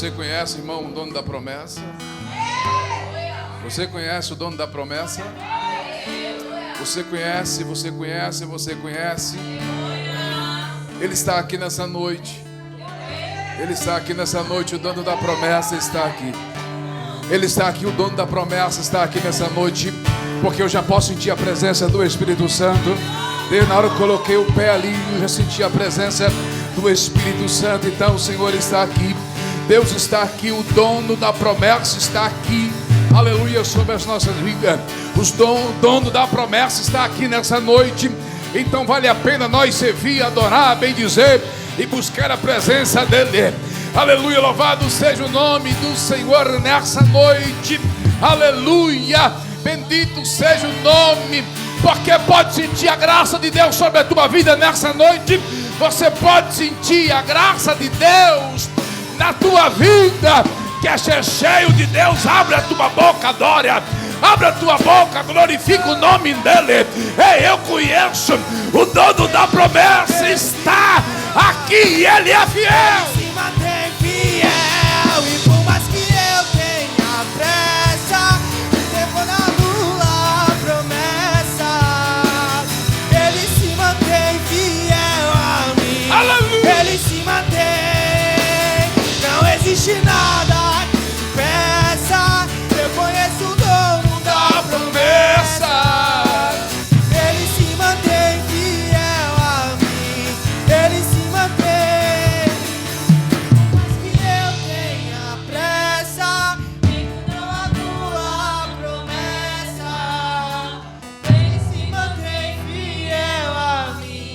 Você conhece, irmão, o dono da promessa? Você conhece o dono da promessa? Você conhece, você conhece, você conhece. Ele está aqui nessa noite. Ele está aqui nessa noite. O dono da promessa está aqui. Ele está aqui, o dono da promessa está aqui nessa noite. Porque eu já posso sentir a presença do Espírito Santo. Desde na hora que eu coloquei o pé ali, eu já senti a presença do Espírito Santo. Então o Senhor está aqui. Deus está aqui, o dono da promessa está aqui. Aleluia, sobre as nossas vidas. O dono da promessa está aqui nessa noite. Então vale a pena nós servir, adorar, bendizer e buscar a presença dEle. Aleluia, louvado seja o nome do Senhor nessa noite. Aleluia, bendito seja o nome. Porque pode sentir a graça de Deus sobre a tua vida nessa noite. Você pode sentir a graça de Deus na tua vida. Quer ser cheio de Deus? Abre a tua boca, adora. Abre a tua boca, glorifica o nome dEle. Ei, eu conheço o dono da promessa. Está aqui e Ele é fiel. Se mantém fiel. E por mais que eu tenha pressa, o tempo não anula a promessa. Ele se mantém fiel a mim. Aleluia. Ele se mantém. Não existe nada que peça. Eu conheço o dono da promessa. Ele se mantém fiel a mim. Ele se mantém. Por mais que eu tenha pressa, não anula a promessa. Ele se mantém fiel a mim.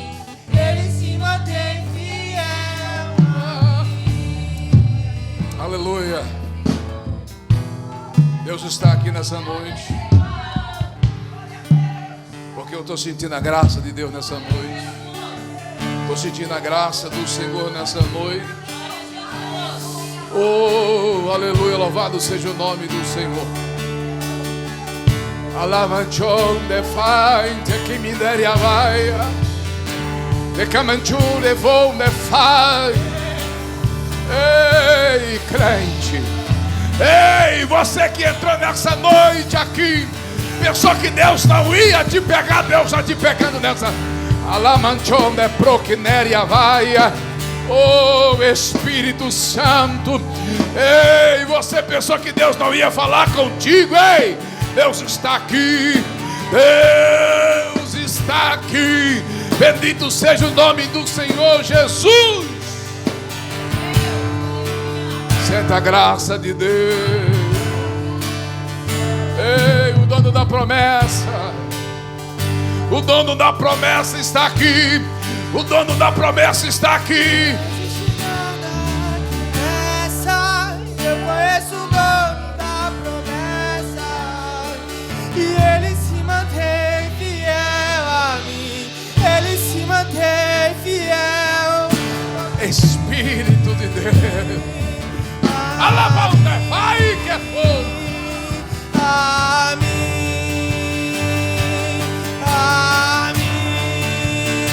Ele se mantém fiel a mim. Aleluia. Deus está aqui nessa noite. Porque eu estou sentindo a graça de Deus nessa noite. Estou sentindo a graça do Senhor nessa noite. Oh, aleluia, louvado seja o nome do Senhor. Alamanchon de fainte que me dere a vaia. De camanchule vou de fai. Ei, crente. Ei, você que entrou nessa noite aqui, pensou que Deus não ia te pegar, Deus está te pegando nessa. Alamanchon de proquinéria vaia. Oh, Espírito Santo. Ei, você pensou que Deus não ia falar contigo? Ei, Deus está aqui. Deus está aqui. Bendito seja o nome do Senhor Jesus. Senta a graça de Deus. Ei, o dono da promessa. O dono da promessa está aqui. O dono da promessa está aqui. Não existe nada que peça. Eu conheço o dono da promessa. E Ele se mantém fiel a mim. Ele se mantém fiel. Espírito de Deus. Alabanda, vai que é fogo. A mim, a mim,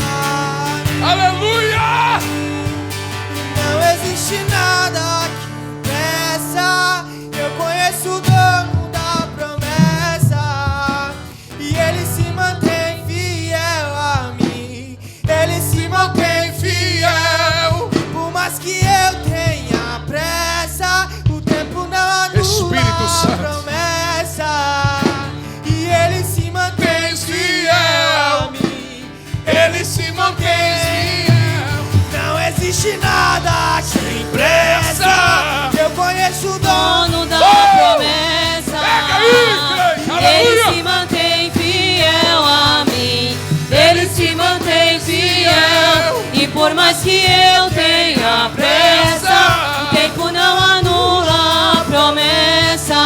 a mim. Aleluia. Não existe nada que peça. Eu conheço o dono da promessa. E Ele se mantém fiel a mim. Ele se mantém fiel. Por mais que eu tenha pressa, o tempo não anula Espírito a Santo. promessa. E Ele se mantém fiel a mim. Ele se mantém fiel. Não existe nada sem pressa. Eu conheço o dono da promessa. Pega aí, crente. Ele Aleluia. se mantém fiel a mim. Ele se mantém fiel. E por mais que eu tenha pressa, o tempo não anula a promessa.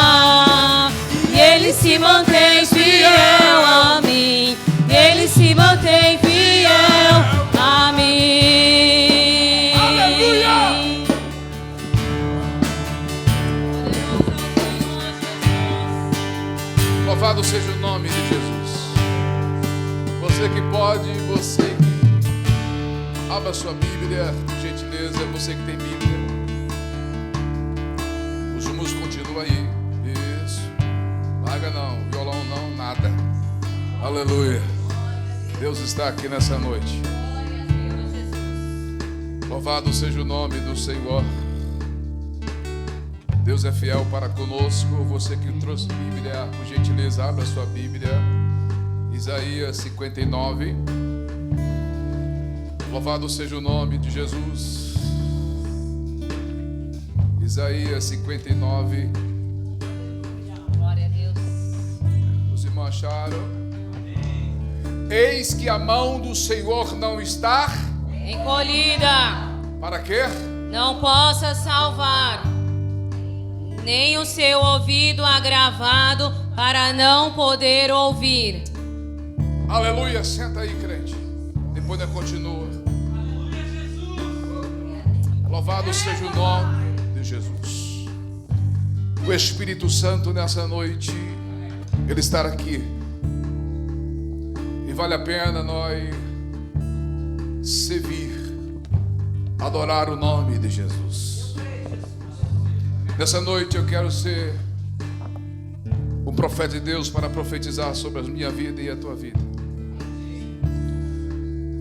E Ele se mantém fiel a mim. Ele se mantém fiel a mim. Aleluia. Louvado seja o nome de Jesus. Você que pode, você que abra sua Bíblia, por gentileza, você que tem Bíblia. Continua aí. Isso. Larga não, violão não, nada. Aleluia. Deus está aqui nessa noite. Louvado seja o nome do Senhor. Deus é fiel para conosco. Você que trouxe Bíblia, por gentileza, abra a sua Bíblia. Isaías 59. Louvado seja o nome de Jesus. Isaías 59. Glória a Deus. Os irmãos acharam? Eis que a mão do Senhor não está Encolhida, para quê? não possa salvar, nem o seu ouvido agravado para não poder ouvir. Aleluia, senta aí, crente. Depois nós continua. Louvado seja o nome de Jesus. O Espírito Santo nessa noite, Ele está aqui. E vale a pena nós servir, adorar o nome de Jesus. Nessa noite eu quero ser um profeta de Deus para profetizar sobre a minha vida e a tua vida.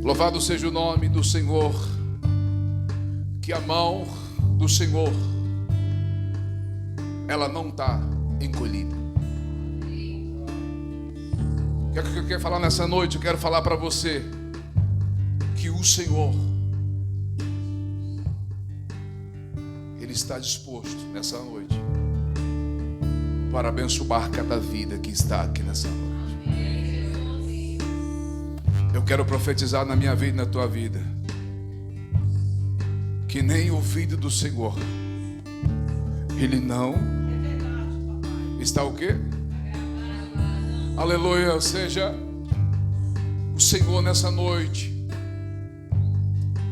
Louvado seja o nome do Senhor, que a mão do Senhor, ela não está encolhida. O que é que eu quero falar nessa noite? Eu quero falar para você que o Senhor, Ele está disposto nessa noite para abençoar cada vida que está aqui nessa noite. Eu quero profetizar na minha vida e na tua vida que nem o ouvido do Senhor, Ele não está o quê? Aleluia, ou seja, o Senhor nessa noite,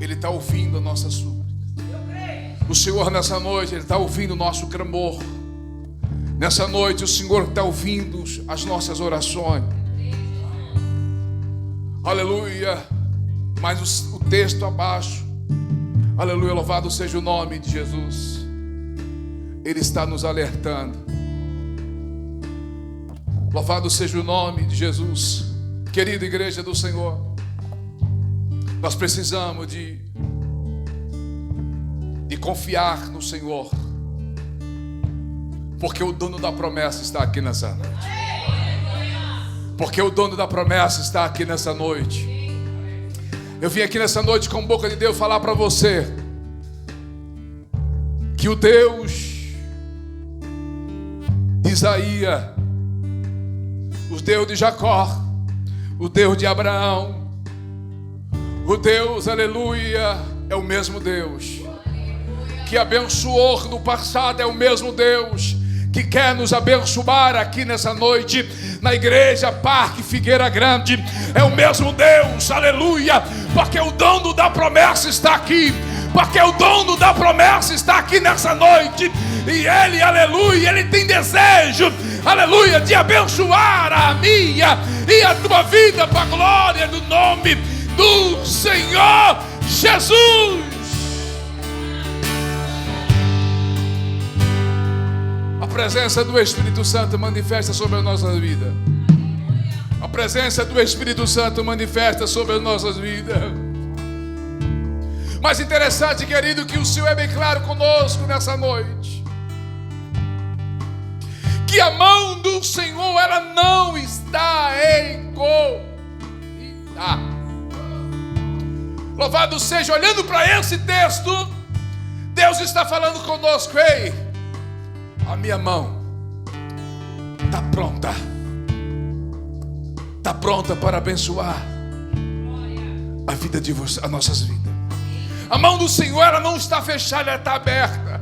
Ele está ouvindo a nossa súplica. O Senhor nessa noite, Ele está ouvindo o nosso clamor. Nessa noite o Senhor está ouvindo as nossas orações. Aleluia. Mas o texto abaixo, aleluia, louvado seja o nome de Jesus. Ele está nos alertando. Louvado seja o nome de Jesus. Querida igreja do Senhor, nós precisamos de confiar no Senhor, porque o dono da promessa está aqui nessa noite. Porque o dono da promessa está aqui nessa noite. Eu vim aqui nessa noite com a boca de Deus falar para você que o Deus de Isaías, o Deus de Jacó, o Deus de Abraão, o Deus, aleluia, é o mesmo Deus que abençoou no passado, é o mesmo Deus que quer nos abençoar aqui nessa noite na igreja Parque Figueira Grande. É o mesmo Deus, aleluia, porque o dono da promessa está aqui, porque o dono da promessa está aqui nessa noite, e Ele, aleluia, Ele tem desejo, aleluia, de abençoar a minha e a tua vida para a glória do nome do Senhor Jesus. A presença do Espírito Santo manifesta sobre a nossa vida. A presença do Espírito Santo manifesta sobre as nossas vidas. Mas interessante, querido, que o Senhor é bem claro conosco nessa noite, que a mão do Senhor, ela não está encolhida. Louvado seja, olhando para esse texto, Deus está falando conosco: ei, a minha mão está pronta. Está pronta para abençoar a vida de vocês, as nossas vidas. A mão do Senhor, ela não está fechada, ela está aberta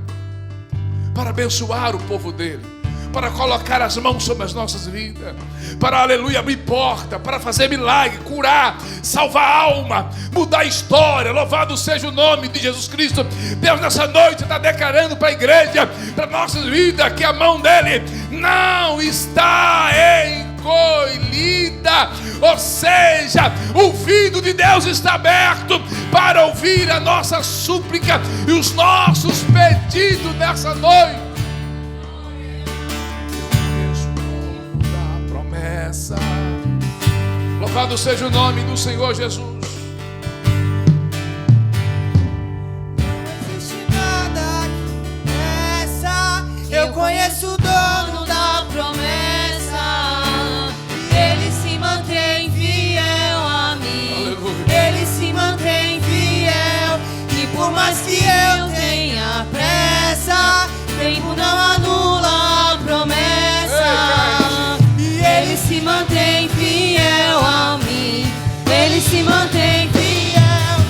para abençoar o povo dele, para colocar as mãos sobre as nossas vidas, para, aleluia, abrir porta, para fazer milagre, curar, salvar a alma, mudar a história. Louvado seja o nome de Jesus Cristo. Deus nessa noite está declarando para a igreja, para nossas vidas, que a mão dele não está encolhida, ou seja, o ouvido de Deus está aberto para ouvir a nossa súplica e os nossos pedidos nessa noite. promessa. Louvado seja o nome do Senhor Jesus. Não existe nada que impeça. Eu conheço o dono da promessa. Ele se mantém fiel a mim. Aleluia. Ele se mantém fiel. E por mais que eu tenha pressa, tempo não anula a promessa. E ele se mantém fiel a mim. Ele se mantém fiel.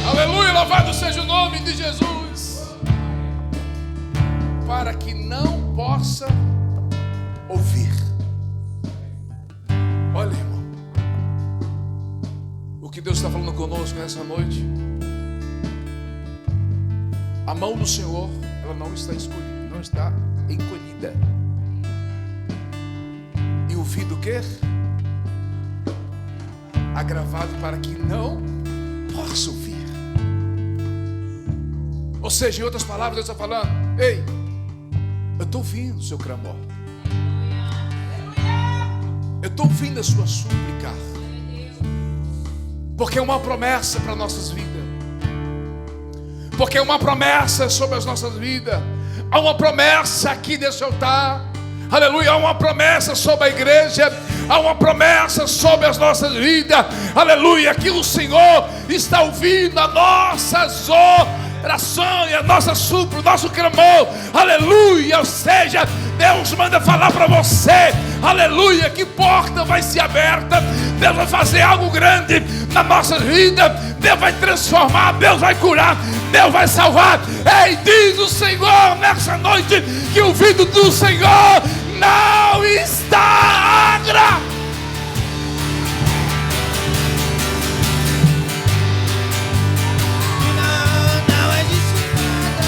Aleluia, louvado seja o nome de Jesus. Para que não possa ouvir. Olha, irmão, o que Deus está falando conosco nessa noite. A mão do Senhor, ela não está escolhida, não está encolhida. E o ouvido o quê? Agravado para que não possa ouvir. Ou seja, em outras palavras, Deus está falando: ei, eu estou ouvindo o seu clamor. Eu estou ouvindo a sua súplica. Porque é uma promessa para nossas vidas. Porque é uma promessa sobre as nossas vidas. Há uma promessa aqui nesse altar. Aleluia, há uma promessa sobre a igreja. Há uma promessa sobre as nossas vidas. Aleluia, que o Senhor está ouvindo as nossas orações, a nossa súplica, o nosso clamor. Aleluia, ou seja, Deus manda falar para você. Aleluia, que porta vai ser aberta. Deus vai fazer algo grande na nossa vida. Deus vai transformar, Deus vai curar, Deus vai salvar. Ei, diz o Senhor nessa noite que o ouvido do Senhor não está agravado. Não existe nada.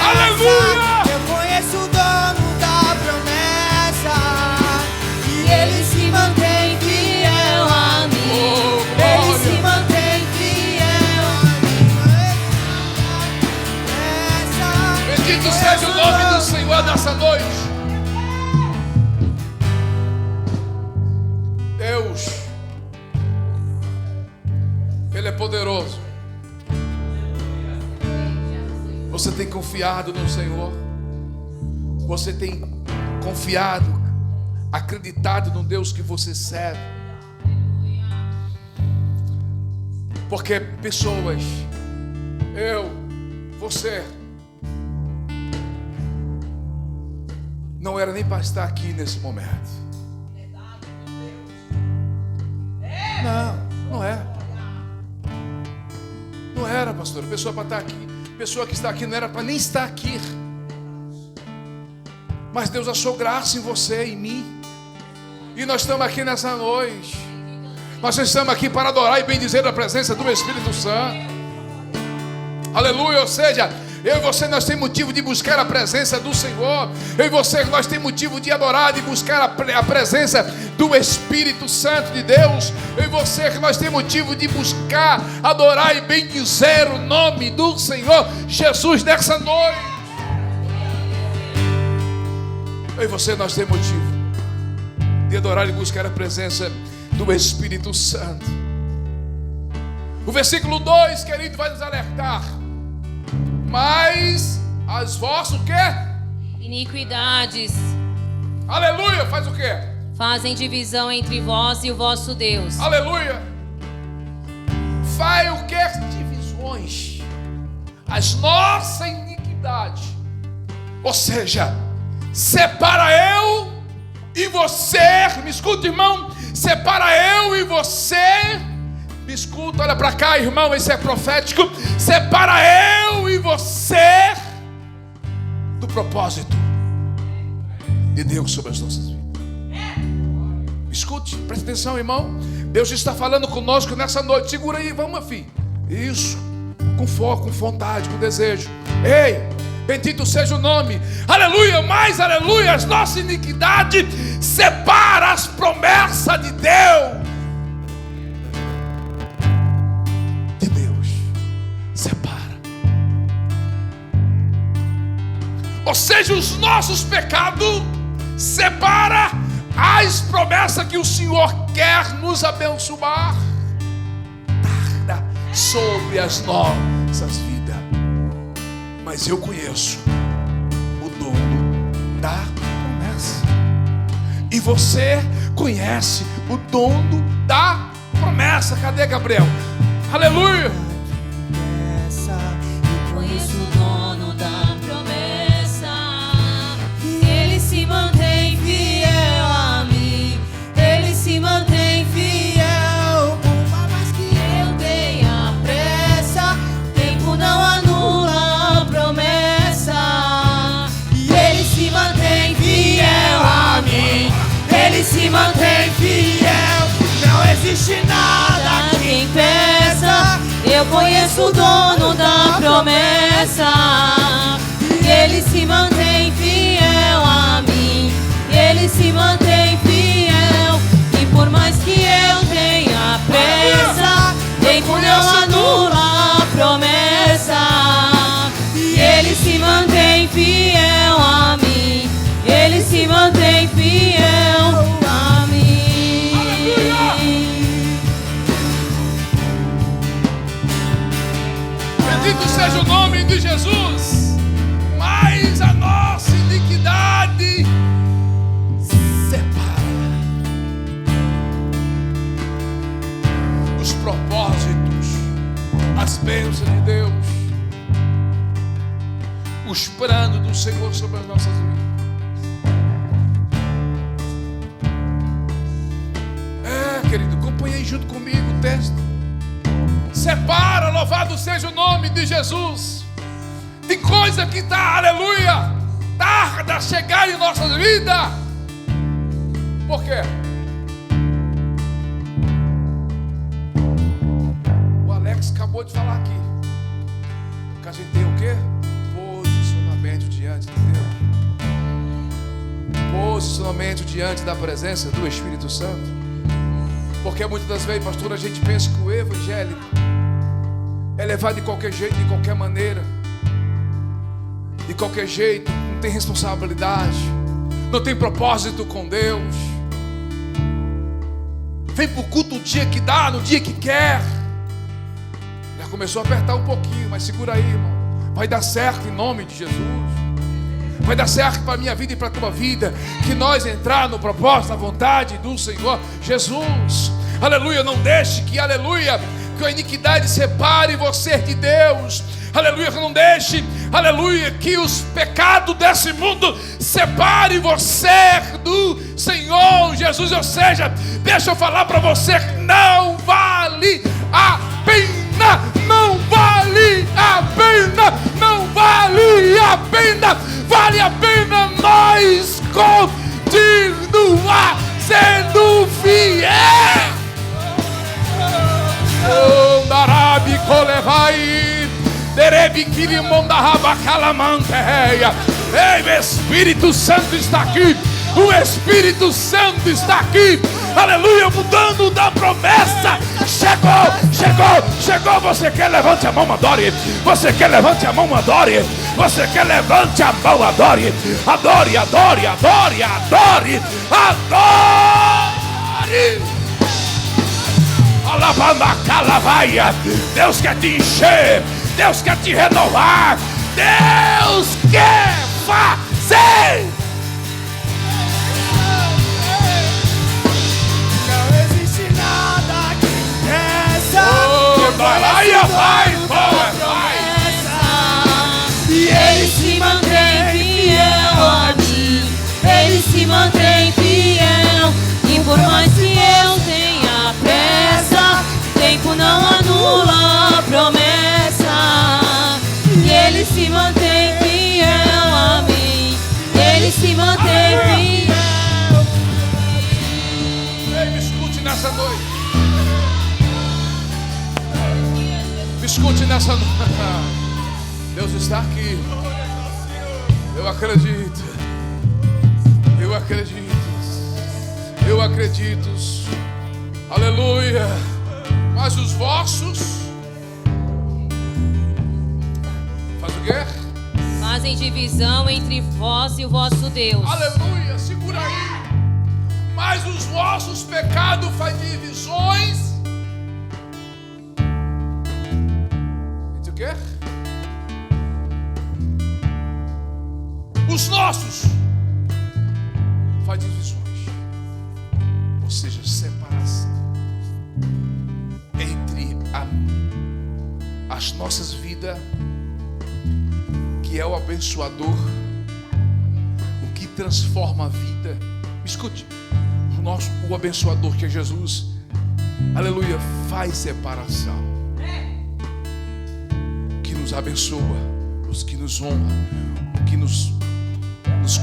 Aleluia! Eu conheço o dono da promessa. E ele se mantém fiel a mim. Oh, Ele se mantém fiel a mim. Bendito seja o nome do Senhor nessa noite. Deus, Ele é poderoso. Você tem confiado no Senhor? Você tem confiado, acreditado no Deus que você serve? Porque pessoas, eu, você, não era nem para estar aqui nesse momento. Não era. Não era, pastor. Pessoa para estar aqui. Pessoa que está aqui não era para nem estar aqui. Mas Deus achou graça em você e em mim. E nós estamos aqui nessa noite. Nós estamos aqui para adorar e bendizer a presença do Espírito Santo. Aleluia, ou seja, eu e você, nós temos motivo de buscar a presença do Senhor. Eu e você, nós temos motivo de adorar, de buscar a presença do Espírito Santo de Deus. Eu e você, nós temos motivo de buscar, adorar e bendizer o nome do Senhor Jesus nessa noite. Eu e você, nós temos motivo de adorar e buscar a presença do Espírito Santo. O versículo 2, querido, vai nos alertar. Mas as vossas o quê? Iniquidades Aleluia, faz o quê? fazem divisão entre vós e o vosso Deus. Aleluia. Faz o quê? Divisões. As nossas iniquidades. Ou seja, separa eu e você. Me escuta, irmão. Separa eu e você. Me escuta, olha para cá, irmão, esse é profético. Separa eu e você do propósito de Deus sobre as nossas vidas. Me escute, preste atenção, irmão. Deus está falando conosco nessa noite. Segura aí, vamos, meu filho. Isso, com foco, com vontade, com desejo. Ei, bendito seja o nome. Aleluia, mas aleluia, as nossas iniquidades separa as promessas de Deus. Separa. Ou seja, os nossos pecados separa as promessas que o Senhor quer nos abençoar, tarda sobre as nossas vidas. Mas eu conheço o dono da promessa. E você conhece o dono da promessa. Cadê Gabriel? Aleluia! Eu conheço o dono da promessa. Ele se mantém fiel a mim. Ele se mantém fiel. Por mais que eu tenha pressa, tempo não anula a promessa. E ele se mantém fiel a mim. Ele se mantém fiel. Não existe nada que impeça. Eu conheço o dono da promessa. E ele se mantém fiel a mim. Ele se mantém fiel. E por mais que eu tenha pressa, tempo não anula a promessa. E ele se mantém fiel a mim. Ele se mantém fiel a mim. Bendito seja o nome de Jesus. Mas a nossa iniquidade separa os propósitos, as bênçãos de Deus, os planos do Senhor sobre as nossas vidas. Querido, acompanhei junto comigo o texto. Separa, louvado seja o nome de Jesus. Tem coisa que está, aleluia, tarda a chegar em nossas vidas. Por quê? O Alex acabou de falar aqui que a gente tem o quê? Posicionamento diante de Deus. Posicionamento diante da presença do Espírito Santo. Porque muitas das vezes, pastor, a gente pensa que o evangelho é levado de qualquer jeito, de qualquer maneira, de qualquer jeito, não tem responsabilidade, não tem propósito com Deus. Vem pro culto o dia que dá, no dia que quer. Já começou a apertar um pouquinho, mas segura aí, irmão. Vai dar certo em nome de Jesus. Vai dar certo para a minha vida e para a tua vida. Que nós entrar no propósito, na vontade do Senhor Jesus. Aleluia, não deixe que, aleluia, que a iniquidade separe você de Deus. Aleluia, não deixe, aleluia, que os pecados desse mundo separem você do Senhor Jesus. Ou seja, deixa eu falar para você que não vale a pena, não vale a pena, não vale a pena. Vale a pena nós continuar sendo fiel. Ondarabi colevai, derebi quilimon da rabacalamanteia. Ei, o Espírito Santo está aqui. O Espírito Santo está aqui. Aleluia, mudando da promessa. Chegou, chegou, chegou. Você quer, levante a mão, adore. Você quer, levante a mão, adore. Você quer, levante a mão, adore. Adore, adore, adore, adore, adore. Alabama, calavaia. Deus quer te encher. Deus quer te renovar. Deus quer fazer. E ele se mantém fiel a mim. Ele se mantém fiel. E por mais que eu tenha pressa, tempo não anula a promessa. E ele se mantém fiel a mim. Ele se mantém fiel. Ei, me escute nessa noite. Me escute nessa noite. Deus está aqui. Eu acredito. Eu acredito. Eu acredito. Aleluia. Mas os vossos faz o quê? Fazem divisão entre vós e o vosso Deus. Aleluia. Segura aí. mas os vossos pecados fazem divisões. Entre o quê? Os nossos fazem divisões, ou seja, separação entre as nossas vidas, que é o abençoador, o que transforma a vida. Escute, o abençoador, que é Jesus, aleluia, faz separação, que nos abençoa, os que nos honra, o que nos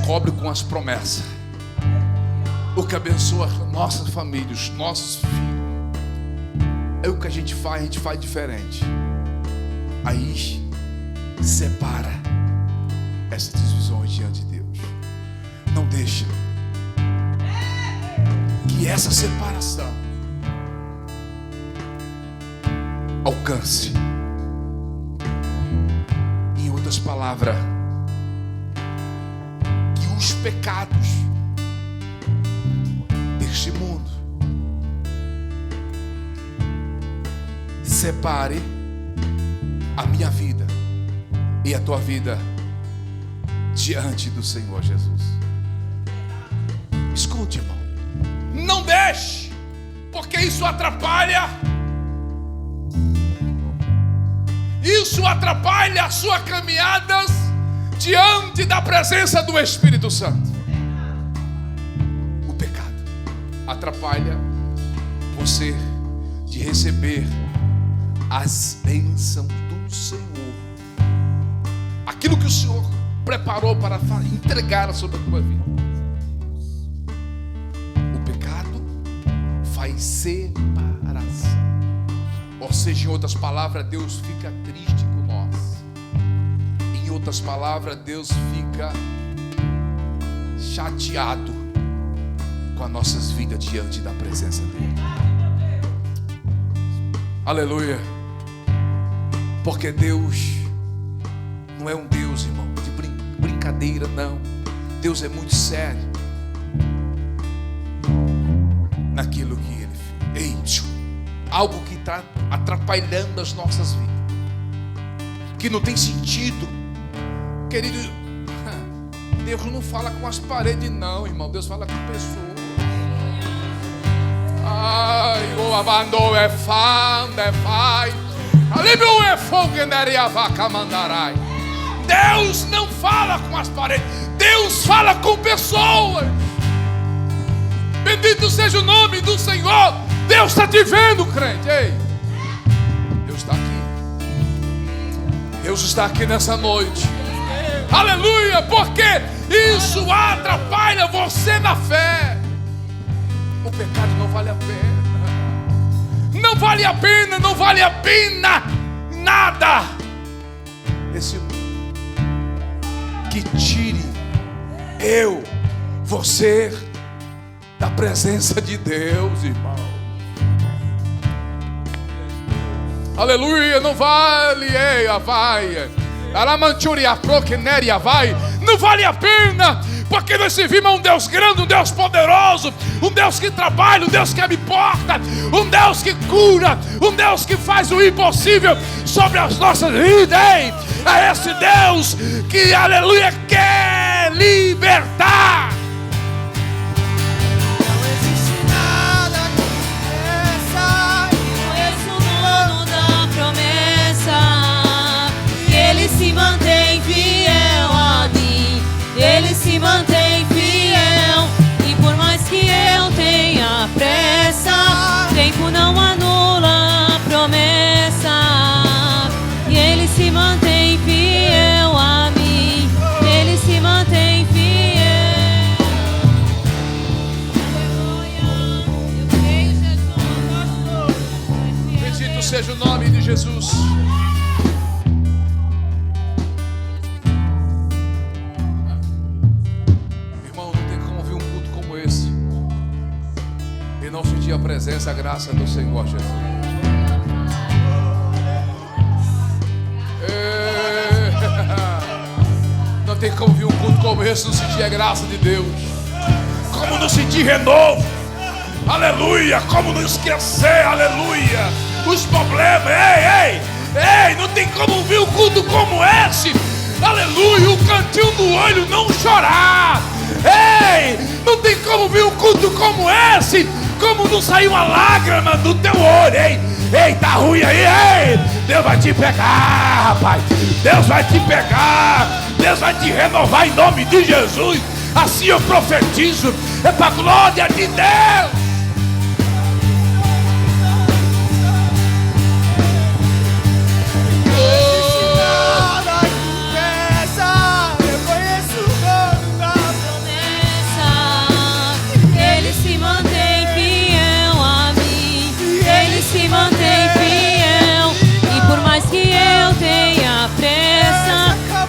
cobre com as promessas, o que abençoa a nossa família, os nossos filhos. É o que a gente faz diferente. Aí separa essas divisões diante de Deus. Não deixa que essa separação alcance. Em outras palavras, que os pecados deste mundo separe a minha vida e a tua vida diante do Senhor Jesus. Escute, irmão, não deixe, porque isso atrapalha. Isso atrapalha as suas caminhadas diante da presença do Espírito Santo. O pecado atrapalha você de receber as bênçãos do Senhor, aquilo que o Senhor preparou para entregar sobre a tua vida. O pecado faz separação, ou seja, em outras palavras, Deus fica triste com nós. Em outras palavras, Deus fica chateado com as nossas vidas diante da presença dele. Aleluia. Porque Deus não é um Deus, irmão, de brincadeira, não. Deus é muito sério naquilo que Ele fez. Algo que está atrapalhando as nossas vidas, que não tem sentido. Querido, Deus não fala com as paredes, não, irmão. Deus fala com pessoas. Ai, o abandono é fã, é pai. Deus não fala com as paredes, Deus fala com pessoas. Bendito seja o nome do Senhor. Deus está te vendo, crente. Ei, Deus está aqui. Deus está aqui nessa noite. Aleluia, porque isso atrapalha você na fé. O pecado não vale a pena. Não vale a pena, não vale a pena nada esse mundo que tire eu, você da presença de Deus, irmão. Aleluia, não vale, não vale a pena, porque nós servimos a um Deus grande, um Deus poderoso, um Deus que trabalha, um Deus que abre porta, um Deus que cura, um Deus que faz o impossível sobre as nossas vidas. Ei, é esse Deus que, aleluia, quer libertar. Não existe nada que impeça. Conheço o dono da promessa, e Ele se mantém fiel a mim. Ele se mantém fiel, e por mais que eu tenha pressa, tempo não anula a promessa. E Ele se mantém fiel a mim. Ele se mantém fiel. Aleluia. Eu creio, Jesus. Bendito seja o nome de Jesus. Não sentir a presença, a graça do Senhor Jesus. Não tem como vir um culto como esse, não sentir a graça de Deus. Como como não sentir renovo? Aleluia, como não esquecer, aleluia, os problemas. Ei, não tem como vir um culto como esse, aleluia, o cantinho do olho não chorar. Ei, não tem como vir um culto como esse, como não sair uma lágrima do teu olho. Ei, tá ruim aí, ei, Deus vai te pegar, rapaz, Deus vai te pegar, Deus vai te renovar em nome de Jesus. Assim eu profetizo, é para a glória de Deus.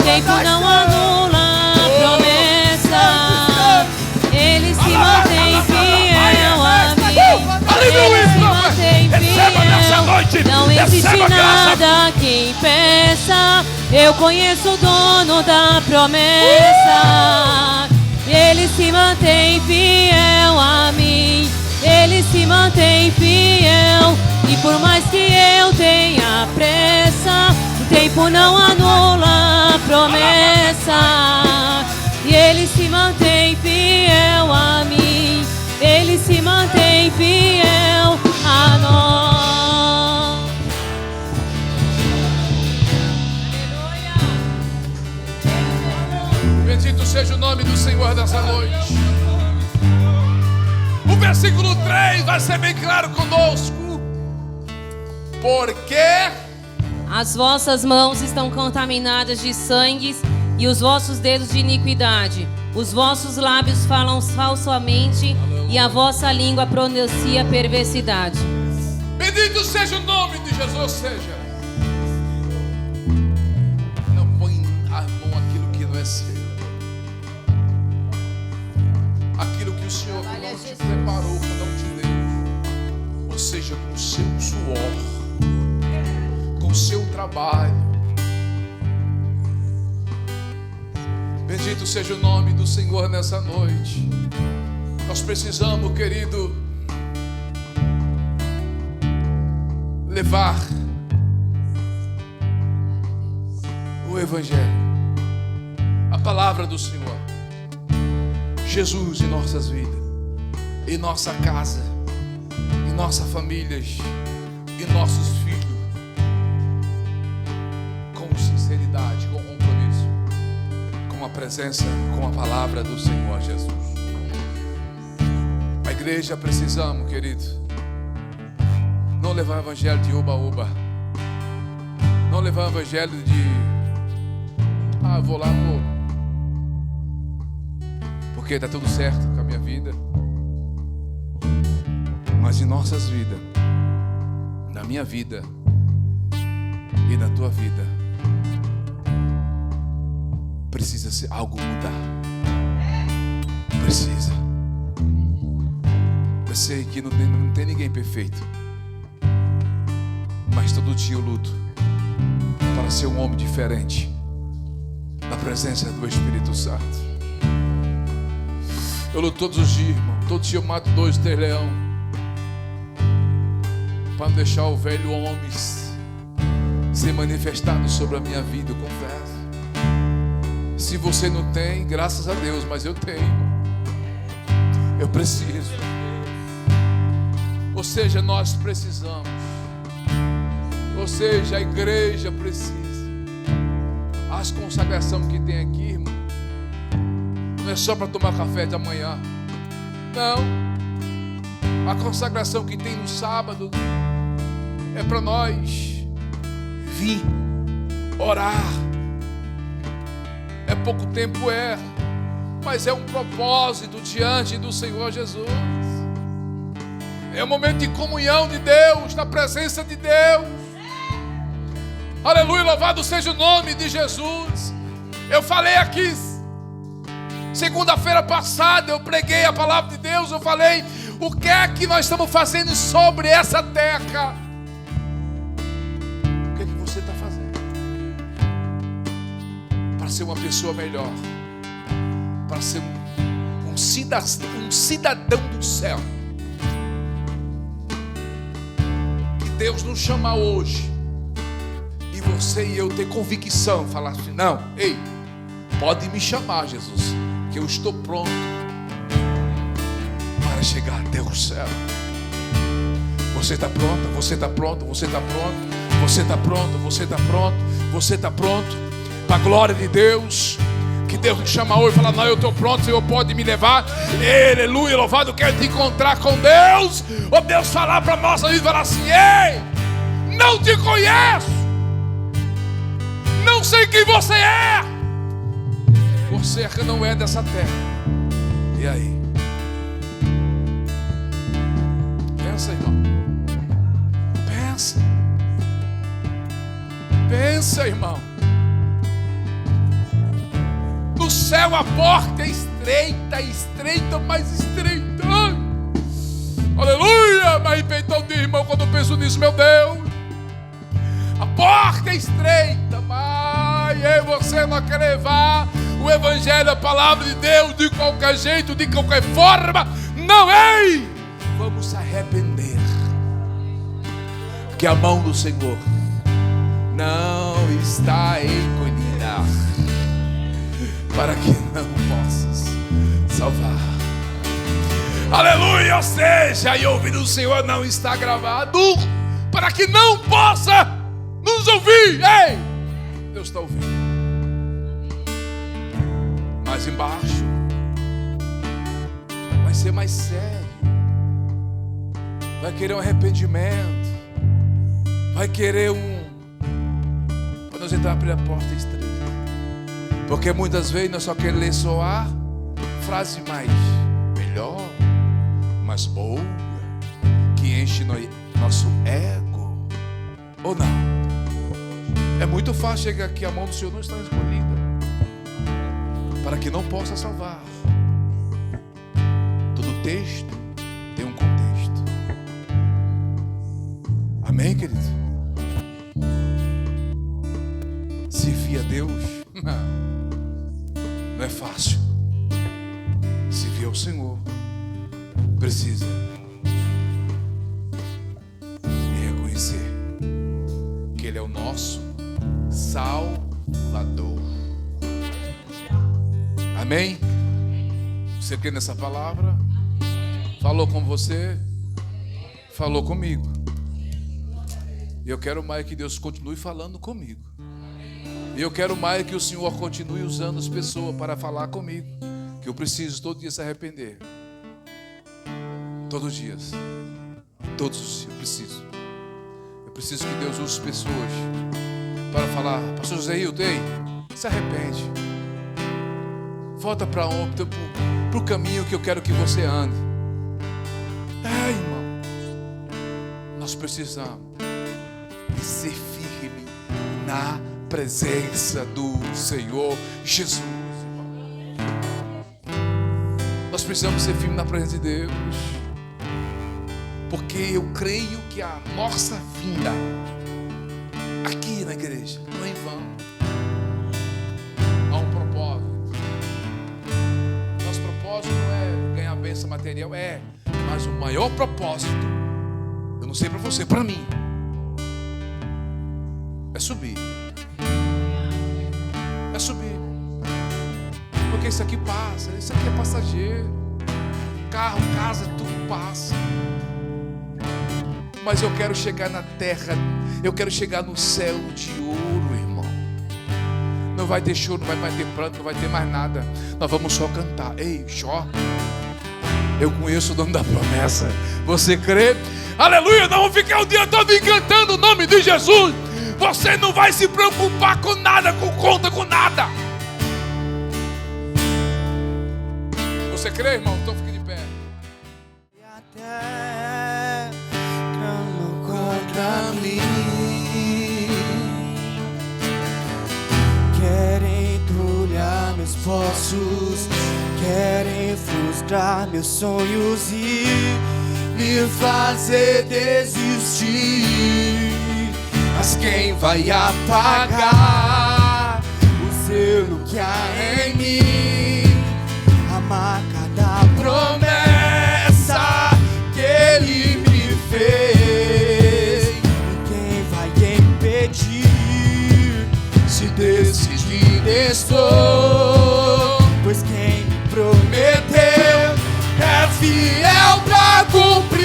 Tempo não anula a promessa. Ele se mantém fiel a mim. Ele se mantém fiel. Não existe nada que impeça. Eu conheço o dono da promessa. Ele se mantém fiel a mim. Ele se mantém fiel. E por mais que eu tenha pressa, o tempo não anula a promessa. E Ele se mantém fiel a mim. Ele se mantém fiel a nós. Bendito seja o nome do Senhor nessa noite. O versículo 3 vai ser bem claro conosco. Porque as vossas mãos estão contaminadas de sangue e os vossos dedos de iniquidade. Os vossos lábios falam falsamente e a vossa língua pronuncia perversidade. Bendito seja o nome de Jesus. Seja, não põe a mão aquilo que não é seu, aquilo que o Senhor não te preparou, que não te deu. Ou seja, com o seu suor, com o seu trabalho. Bendito seja o nome do Senhor nessa noite. Nós precisamos, querido, levar o Evangelho, a palavra do Senhor, Jesus em nossas vidas, em nossa casa, em nossas famílias, em nossos filhos, com sinceridade, com compromisso, com a presença, com a palavra do Senhor Jesus. A igreja precisamos, querido, não levar o evangelho de oba-oba, não levar o evangelho de eu vou lá, porque está tudo certo com a minha vida. Mas em nossas vidas, na minha vida e na tua vida, precisa ser algo mudar. Precisa. Eu sei que não tem ninguém perfeito, mas todo dia eu luto para ser um homem diferente na presença do Espírito Santo. Eu luto todos os dias, irmão. Todo dia eu mato 2, 3 leões para não deixar o velho homem ser manifestado sobre a minha vida, eu confesso. Se você não tem, graças a Deus, mas eu tenho, irmão. Eu preciso. Ou seja, nós precisamos. Ou seja, a igreja precisa. As consagrações que tem aqui, irmão, não é só para tomar café de amanhã. Não. A consagração que tem no sábado é para nós vir orar. É pouco tempo, mas é um propósito diante do Senhor Jesus. É um momento de comunhão de Deus, na presença de Deus. Aleluia, louvado seja o nome de Jesus. Eu falei aqui segunda-feira passada, eu preguei a palavra de Deus. Eu falei o que é que nós estamos fazendo sobre essa terra. O que é que você está fazendo para ser uma pessoa melhor, para ser um cidadão do céu. Que Deus nos chama hoje e você e eu ter convicção, falar assim: não, ei, pode me chamar, Jesus, que eu estou pronto para chegar até o céu. Você está pronta? Você está pronto? Você está pronto? Você está pronto? Você está pronto? Você está pronto? Para a glória de Deus. Que Deus nos chama hoje e fala: não, eu estou pronto, o Senhor pode me levar. Aleluia, louvado, eu quero te encontrar com Deus. Ou Deus falar para a nossa vida e falar assim: ei, não te conheço, não sei quem você é. Você não é dessa terra. E aí? Pensa, irmão. Pensa. Pensa, irmão. No céu a porta é estreita, estreita, mais estreita. Ai. Aleluia! Mas então, irmão, quando eu penso nisso, meu Deus, a porta é estreita, mas você não quer levar o evangelho, a palavra de Deus, de qualquer jeito, de qualquer forma. Não, ei! Vamos se arrepender, porque a mão do Senhor não está encolhida para que não possas salvar. Aleluia! Ou seja, e ouvir do Senhor não está gravado para que não possa nos ouvir. Ei! Deus está ouvindo. Mais embaixo vai ser mais sério. Vai querer um arrependimento. Vai querer para nós entrar pela porta estreita. Porque muitas vezes nós só queremos ler só a frase mais melhor, mais boa, que enche nosso ego. Ou não? É muito fácil chegar aqui, a mão do Senhor não está escolhida para que não possa salvar. Todo texto tem um contexto. Amém, querido? Servir a Deus não é fácil. Servir ao Senhor precisa reconhecer que Ele é o nosso Salvador. Amém? Você crê nessa palavra? Falou com você? Falou comigo. E eu quero mais que Deus continue falando comigo. E eu quero mais que o Senhor continue usando as pessoas para falar comigo. Que eu preciso todo dia se arrepender. Todos os dias. Todos os dias eu preciso. Eu preciso que Deus use pessoas para falar: pastor José Hilton, ei, se arrepende. Volta para o caminho que eu quero que você ande. É, irmão. Nós precisamos ser firme na presença do Senhor Jesus, irmão. Nós precisamos ser firmes na presença de Deus. Porque eu creio que a nossa vinda aqui na igreja não é em vão. Há um propósito. Nosso propósito não é ganhar bênção material, mas o maior propósito, eu não sei para você, para mim, é subir. É subir. Porque isso aqui passa, isso aqui é passageiro. Carro, casa, tudo passa. Mas eu quero chegar na terra, eu quero chegar no céu de ouro, irmão. Não vai ter choro, não vai mais ter pranto, não vai ter mais nada. Nós vamos só cantar. Ei, Jó, eu conheço o dono da promessa. Você crê? Aleluia, nós vamos ficar o dia todo cantando o nome de Jesus. Você não vai se preocupar com nada, com conta, com nada. Você crê, irmão? Então fique de pé. E até clamam contra mim, querem entulhar meus poços, querem frustrar meus sonhos e me fazer desistir. Mas quem vai apagar o zelo que há em mim? A marca da promessa que Ele me fez. E quem vai impedir? Se decidir estou, pois quem me prometeu é fiel pra cumprir.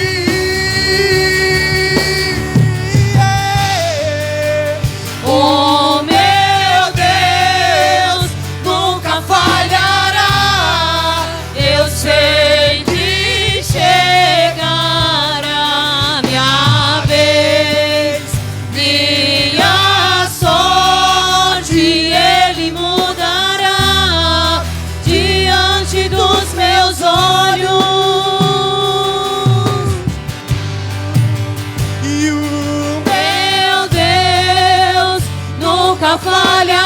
Oh meu Deus, nunca falhará. Eu sei que chegará minha vez, minha sorte Ele mudará diante dos meus olhos. E o meu Deus nunca falhará.